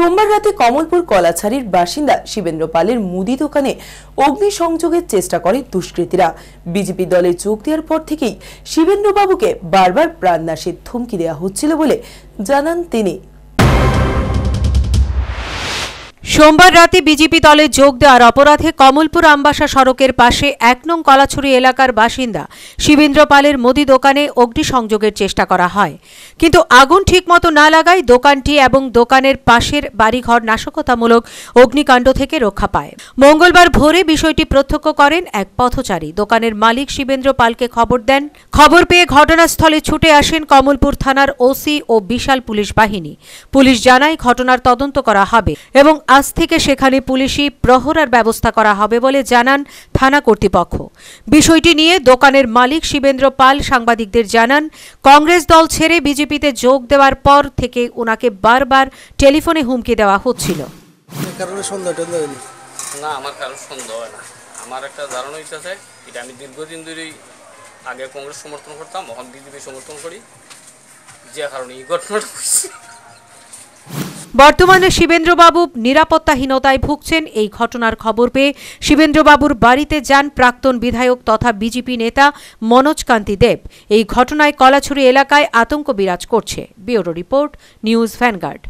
সোমবার রাতে কমলপুর কলাছাড়ির বাসিন্দা শিবেন্দ্র পালের মুদি দোকানে অগ্নিসংযোগের চেষ্টা করে দুষ্কৃতীরা। বিজেপি দলে যোগ দেওয়ার পর থেকেই শিবেন্দ্রবাবুকে বারবার প্রাণনাশের ধমকি দেওয়া হচ্ছিল বলে জানান তিনি। সোমবার রাতে বিজেপি দলে যোগ দেওয়ার অপরাধে কমলপুর আমবাসা সড়কের পাশে ১ নং কলাছড়ি এলাকার বাসিন্দা শিবেন্দ্র পালের মুদি দোকানে অগ্নিসংযোগের চেষ্টা করা হয়, কিন্তু আগুন ঠিকমতো না লাগায় দোকানটি এবং দোকানের পাশের বাড়িঘর নাশকতামূলক অগ্নিকাণ্ড থেকে রক্ষা পায়। মঙ্গলবার ভোরে বিষয়টি প্রত্যক্ষ করেন এক পথচারী। দোকানের মালিক শিবেন্দ্র পালকে খবর দেন। খবর পেয়ে ঘটনাস্থলে ছুটে আসেন কমলপুর থানার ওসি ও বিশাল পুলিশ বাহিনী। পুলিশ জানায় ঘটনার তদন্ত করা হবে এবং আজ থেকে সেখানে পুলিশি প্রহরার ব্যবস্থা করা হবে বলে জানান থানা কর্তৃপক্ষ। বিষয়টি নিয়ে দোকানের মালিক শিবেন্দ্র পাল সাংবাদিকদের জানান, কংগ্রেস দল ছেড়ে বিজেপিতে যোগ দেওয়ার পর থেকে ওনাকে বারবার টেলিফোনে হুমকি দেওয়া হচ্ছিল। না, আমার কারণ সন্দেহ হয় না। আমার একটা ধারণা হইতেছে, এটা আমি দীর্ঘদিন ধরেই আগে কংগ্রেস সমর্থন করতাম, এখন বিজেপি সমর্থন করি, যে কারণে এই ঘটনাটা হয়েছে। বর্তমানে শিবেন্দ্রবাবু নিরাপত্তাহীনতায় ভুগছেন। এই ঘটনার খবর পেয়ে শিবেন্দ্রবাবুর বাড়িতে যান প্রাক্তন বিধায়ক তথা বিজেপি নেতা মনোজ কান্তি দেব। এই ঘটনায় কলাছড়ি এলাকায় আতঙ্ক বিরাজ করছে। Bureau report, news vanguard.